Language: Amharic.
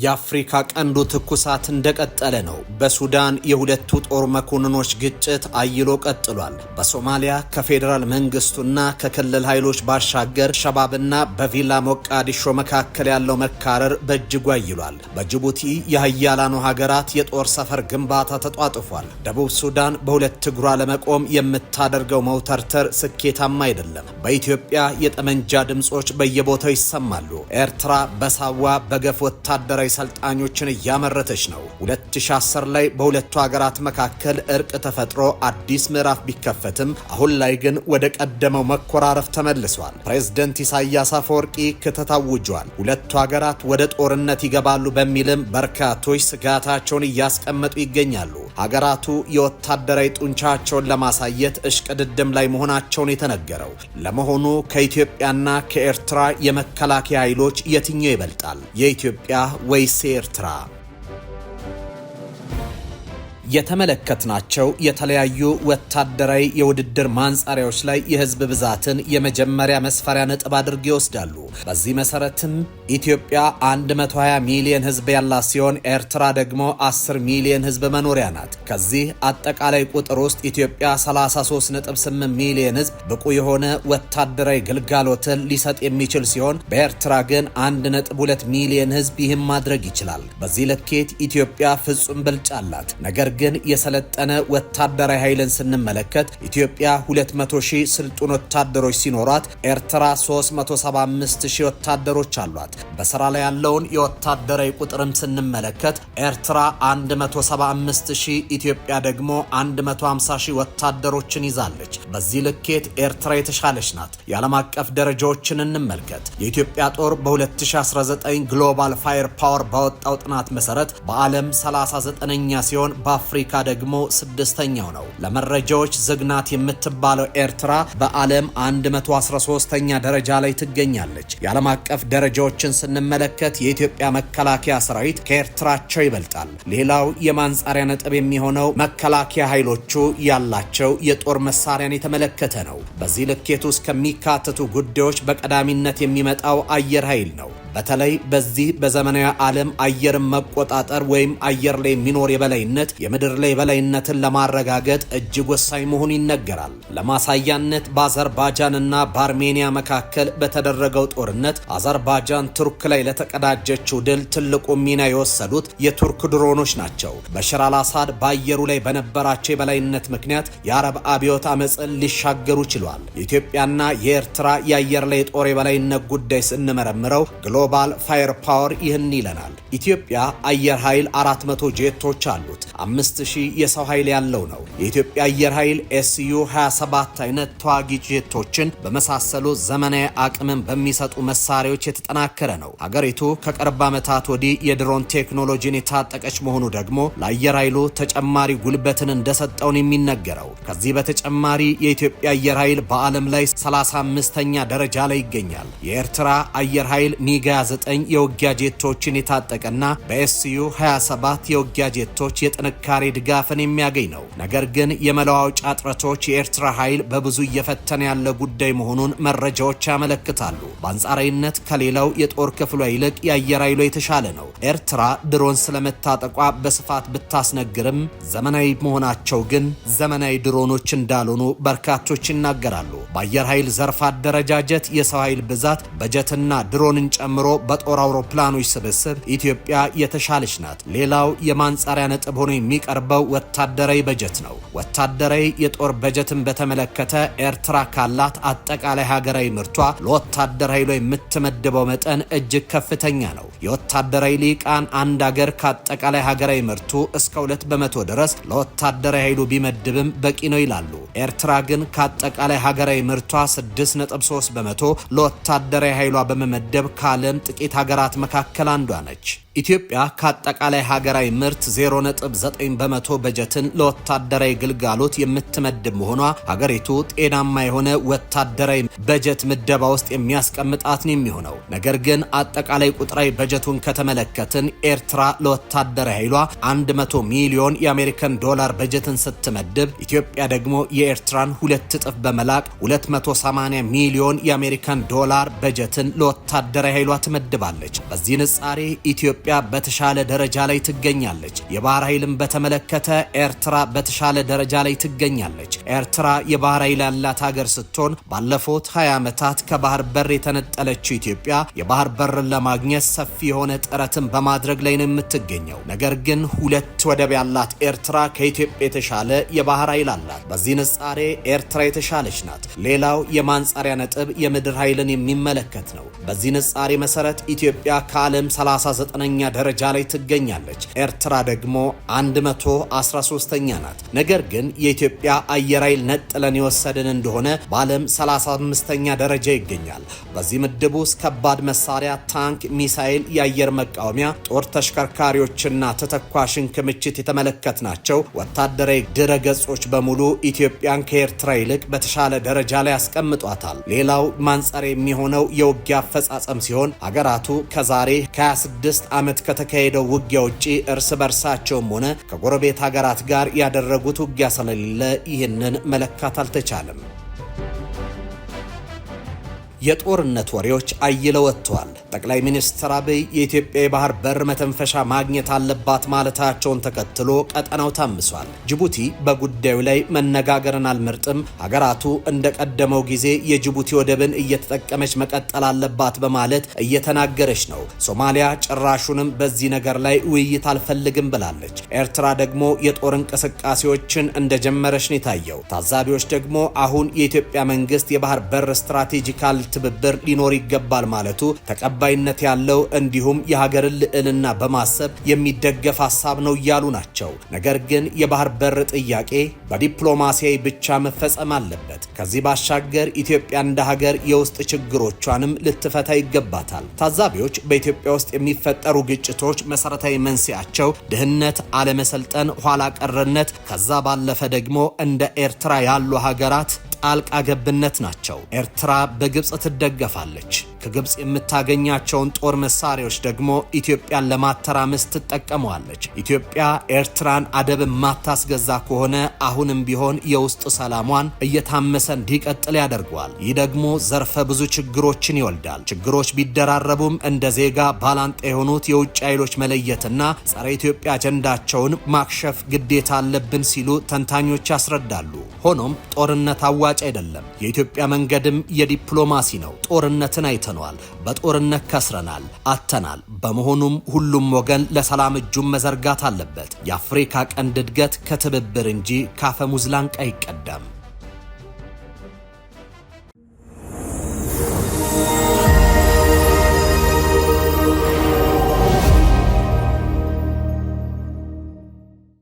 የአፍሪካ ቀንዱ ትኩሳት እንደቀጠለ ነው። በሱዳን የሁለቱ ጦር መኮንኖች ግጭት አይሎ ቀጥሏል። በሶማሊያ ከፌዴራል መንግስቱና ከክልል ኃይሎች ባሻገር ሸባብና በቪላ ሞቃዲሾ መካከል ያለው መካረር በእጅጉ አይሏል። በጅቡቲ የሀያላኑ ሀገራት የጦር ሰፈር ግንባታ ተጧጥፏል። ደቡብ ሱዳን በሁለት እግሯ ለመቆም የምታደርገው መውተርተር ስኬታማ አይደለም። በኢትዮጵያ የጠመንጃ ድምጾች በየቦታው ይሰማሉ። ኤርትራ በሳዋ በገፍ ወታደራዊ ሰልጣኞችን እያመረተች ነው። 2010 ላይ በሁለቱ ሀገራት መካከል እርቅ ተፈጥሮ አዲስ ምዕራፍ ቢከፈትም አሁን ላይ ግን ወደ ቀደመው መኮራረፍ ተመልሷል። ፕሬዝዳንት ኢሳያስ አፈወርቂ ክተት አውጇል። ሁለቱ ሀገራት ወደ ጦርነት ይገባሉ በሚልም በርካቶች ስጋታቸውን እያስቀመጡ ይገኛሉ። ሀገራቱ የወታደራዊ ጡንቻቸውን ለማሳየት እሽቅድድም ላይ መሆናቸውን የተነገረው። ለመሆኑ ከኢትዮጵያና ከኤርትራ የመከላከያ ኃይሎች የትኛው ይበልጣል? የኢትዮጵያ ወይስ ኤርትራ? የተመለከትናቸው የተለያዩ ወታደራዊ የውድድር ማንጻሪያዎች ላይ የህዝብ ብዛትን የመጀመሪያ መስፈሪያ ነጥብ አድርገው ይወስዳሉ። በዚህ መሰረትም ኢትዮጵያ 120 ሚሊዮን ህዝብ ያላት ሲሆን ኤርትራ ደግሞ 10 ሚሊዮን ህዝብ መኖሪያ ናት። ከዚህ አጠቃላይ ቁጥር ውስጥ ኢትዮጵያ 33.8 ሚሊዮን ህዝብ ብቁ የሆነ ወታደራዊ ግልጋሎትን ሊሰጥ የሚችል ሲሆን በኤርትራ ግን 1.2 ሚሊዮን ህዝብ ይህም ማድረግ ይችላል። በዚህ ልኬት ኢትዮጵያ ፍጹም ብልጫ አላት። ነገር ግን የሰለጠነ ወታደራዊ ኃይልን ስንመለከት ኢትዮጵያ 200,000 ስልጡን ወታደሮች ሲኖሯት ኤርትራ 375,000 ወታደሮች አሏት። በስራ ላይ ያለውን የወታደራዊ ቁጥርም ስንመለከት ኤርትራ 175,000 ኢትዮጵያ ደግሞ 150,000 ወታደሮችን ይዛለች። በዚህ ልኬት ኤርትራ የተሻለች ናት። የዓለም አቀፍ ደረጃዎችን እንመልከት። የኢትዮጵያ ጦር በ2019 ግሎባል ፋየር ፓወር ባወጣው ጥናት መሰረት በዓለም 39ኛ ሲሆን አፍሪካ ደግሞ 6ኛው ነው። ለመረጃዎች ዝግናት የምትባለው ኤርትራ በዓለም 113ኛ ደረጃ ላይ ትገኛለች። የዓለም አቀፍ ደረጃዎችን ስንመለከት የኢትዮጵያ መከላከያ ሰራዊት ከኤርትራቸው ይበልጣል። ሌላው የማንጻሪያ ነጥብ የሚሆነው መከላከያ ኃይሎቹ ያላቸው የጦር መሳሪያን የተመለከተ ነው። በዚህ ልኬት ውስጥ ከሚካተቱ ጉዳዮች በቀዳሚነት የሚመጣው አየር ኃይል ነው። በተለይ በዚህ በዘመናዊ ዓለም አየርን መቆጣጠር ወይም አየር ላይ የሚኖር የበላይነት የምድር ላይ የበላይነትን ለማረጋገጥ እጅግ ወሳኝ መሆኑ ይነገራል። ለማሳያነት በአዘርባይጃንና በአርሜኒያ መካከል በተደረገው ጦርነት አዘርባይጃን ቱርክ ላይ ለተቀዳጀችው ድል ትልቁ ሚና የወሰዱት የቱርክ ድሮኖች ናቸው። በሽር አልአሳድ በአየሩ ላይ በነበራቸው የበላይነት ምክንያት የአረብ አብዮት አመፅን ሊሻገሩ ችሏል። የኢትዮጵያና የኤርትራ የአየር ላይ ጦር የበላይነት ጉዳይ ስንመረምረው ግሎባል ፋየር ፓወር ይህን ይለናል። ኢትዮጵያ አየር ኃይል 400 ጄቶች አሉት። 5000 የሰው ኃይል ያለው ነው። የኢትዮጵያ አየር ኃይል ኤስዩ 27 አይነት ተዋጊ ጄቶችን በመሳሰሉ ዘመናዊ አቅምን በሚሰጡ መሳሪያዎች የተጠናከረ ነው። ሀገሪቱ ከቅርብ ዓመታት ወዲህ የድሮን ቴክኖሎጂን የታጠቀች መሆኑ ደግሞ ለአየር ኃይሉ ተጨማሪ ጉልበትን እንደሰጠውን የሚነገረው። ከዚህ በተጨማሪ የኢትዮጵያ አየር ኃይል በዓለም ላይ 35ኛ ደረጃ ላይ ይገኛል። የኤርትራ አየር ኃይል ሚግ 9 የውጊያ ጄቶችን የታጠቀና በኤስዩ 27 የውጊያ ጄቶች የጥንካሬ ድጋፍን የሚያገኝ ነው። ነገር ግን የመለዋወጫ እጥረቶች የኤርትራ ኃይል በብዙ እየፈተነ ያለ ጉዳይ መሆኑን መረጃዎች ያመለክታሉ። በአንጻራዊነት ከሌላው የጦር ክፍሏ ይልቅ የአየር ኃይሏ የተሻለ ነው። ኤርትራ ድሮን ስለመታጠቋ በስፋት ብታስነግርም ዘመናዊ መሆናቸው ግን ዘመናዊ ድሮኖች እንዳልሆኑ በርካቶች ይናገራሉ። በአየር ኃይል ዘርፍ አደረጃጀት፣ የሰው ኃይል ብዛት፣ በጀትና ድሮንን ጨምሮ በጦር አውሮፕላኖች ስብስብ ኢትዮጵያ የተሻለች ናት። ሌላው የማንጻሪያ ነጥብ ሆኖ የሚቀርበው ወታደራዊ በጀት ነው። ወታደራዊ የጦር በጀትን በተመለከተ ኤርትራ ካላት አጠቃላይ ሀገራዊ ምርቷ ለወታደር ኃይሏ የምትመድበው መጠን እጅግ ከፍተኛ ነው። የወታደራዊ ሊቃን አንድ ሀገር ከአጠቃላይ ሀገራዊ ምርቱ እስከ 2% ድረስ ለወታደራዊ ኃይሉ ቢመድብም በቂ ነው ይላሉ። ኤርትራ ግን ከአጠቃላይ ሀገራዊ ምርቷ 6.3% ለወታደራዊ ኃይሏ በመመደብ ከዓለም ጥቂት ሀገራት መካከል አንዷ ነች። ኢትዮጵያ ከአጠቃላይ ሀገራዊ ምርት 0.9% በጀትን ለወታደራዊ ግልጋሎት የምትመድብ መሆኗ ሀገሪቱ ጤናማ የሆነ ወታደራዊ በጀት ምደባ ውስጥ የሚያስቀምጣት ነው የሚሆነው። ነገር ግን አጠቃላይ ቁጥራዊ በጀቱን ከተመለከትን ኤርትራ ለወታደራዊ ኃይሏ 100 ሚሊዮን የአሜሪካን ዶላር በጀትን ስትመድብ ኢትዮጵያ ደግሞ የኤርትራን 2 እጥፍ በመላክ 280 ሚሊዮን የአሜሪካን ዶላር በጀትን ለወታደራዊ ኃይሏ ትመድባለች። በዚህ ንጻሬ ኢትዮጵያ በተሻለ ደረጃ ላይ ትገኛለች። የባህር ኃይልን በተመለከተ ኤርትራ በተሻለ ደረጃ ላይ ትገኛለች። ኤርትራ የባህር ኃይል ያላት ሀገር ስትሆን ባለፉት 20 ዓመታት ከባህር በር የተነጠለችው ኢትዮጵያ የባህር በርን ለማግኘት ሰፊ የሆነ ጥረትን በማድረግ ላይ ነው የምትገኘው። ነገር ግን 2 ወደብ ያላት ኤርትራ ከኢትዮጵያ የተሻለ የባህር ኃይል አላት። በዚህ ንጻሬ ኤርትራ የተሻለች ናት። ሌላው የማንጻሪያ ነጥብ የምድር ኃይልን የሚመለከት ነው። በዚህ ንጻሬ መሰረት ኢትዮጵያ ከዓለም 39ኛ ደረጃ ላይ ትገኛለች። ኤርትራ ደግሞ 113ኛ ናት። ነገር ግን የኢትዮጵያ አየር ኃይል ነጥለን የወሰድን እንደሆነ በዓለም 35ኛ ደረጃ ይገኛል። በዚህ ምድብ ውስጥ ከባድ መሳሪያ፣ ታንክ፣ ሚሳኤል፣ የአየር መቃወሚያ፣ ጦር ተሽከርካሪዎችና ተተኳሽን ክምችት የተመለከትናቸው ወታደራዊ ድረገጾች በሙሉ ኢትዮጵያን ከኤርትራ ይልቅ በተሻለ ደረጃ ላይ ያስቀምጧታል። ሌላው ማንጻሪያ የሚሆነው የውጊያ አፈጻጸም ሲሆን ሀገራቱ ከዛሬ ከ26 ዓመት ከተካሄደው ውጊያ ውጪ እርስ በርሳቸውም ሆነ ከጎረቤት ሀገራት ጋር ያደረጉት ውጊያ ስለሌለ ይህንን መለካት አልተቻለም። የጦርነት ወሬዎች አይለው ወጥተዋል። ጠቅላይ ሚኒስትር አብይ የኢትዮጵያ የባህር በር መተንፈሻ ማግኘት አለባት ማለታቸውን ተከትሎ ቀጠናው ታምሷል። ጅቡቲ በጉዳዩ ላይ መነጋገርን አልመርጥም፣ ሀገራቱ እንደቀደመው ጊዜ የጅቡቲ ወደብን እየተጠቀመች መቀጠል አለባት በማለት እየተናገረች ነው። ሶማሊያ ጭራሹንም በዚህ ነገር ላይ ውይይት አልፈልግም ብላለች። ኤርትራ ደግሞ የጦር እንቅስቃሴዎችን እንደጀመረች ነው የታየው። ታዛቢዎች ደግሞ አሁን የኢትዮጵያ መንግስት የባህር በር ስትራቴጂካል ትብብር ሊኖር ይገባል ማለቱ ተቀባይነት ያለው እንዲሁም የሀገርን ልዕልና በማሰብ የሚደገፍ ሐሳብ ነው እያሉ ናቸው። ነገር ግን የባህር በር ጥያቄ በዲፕሎማሲያዊ ብቻ መፈጸም አለበት። ከዚህ ባሻገር ኢትዮጵያ እንደ ሀገር የውስጥ ችግሮቿንም ልትፈታ ይገባታል። ታዛቢዎች በኢትዮጵያ ውስጥ የሚፈጠሩ ግጭቶች መሰረታዊ መንስኤያቸው ድህነት፣ አለመሰልጠን፣ ኋላ ቀርነት ከዛ ባለፈ ደግሞ እንደ ኤርትራ ያሉ ሀገራት ጣልቃ ገብነት ናቸው። ኤርትራ በግብጽ ትደገፋለች። ከግብጽ የምታገኛቸውን ጦር መሳሪያዎች ደግሞ ኢትዮጵያን ለማተራመስ ትጠቀመዋለች። ኢትዮጵያ ኤርትራን አደብ ማታስገዛ ከሆነ አሁንም ቢሆን የውስጥ ሰላሟን እየታመሰ እንዲቀጥል ያደርገዋል። ይህ ደግሞ ዘርፈ ብዙ ችግሮችን ይወልዳል። ችግሮች ቢደራረቡም እንደ ዜጋ ባላንጣ የሆኑት የውጭ ኃይሎች መለየትና ጸረ ኢትዮጵያ አጀንዳቸውን ማክሸፍ ግዴታ አለብን ሲሉ ተንታኞች ያስረዳሉ። ሆኖም ጦርነት አዋጭ አይደለም። የኢትዮጵያ መንገድም የዲፕሎማሲ ነው። ጦርነትን አይተናል። በጦርነት ከስረናል፣ አተናል። በመሆኑም ሁሉም ወገን ለሰላም እጁን መዘርጋት አለበት። የአፍሪካ ቀንድ እድገት ከትብብር እንጂ ካፈሙዝ ላንቃ አይቀዳም።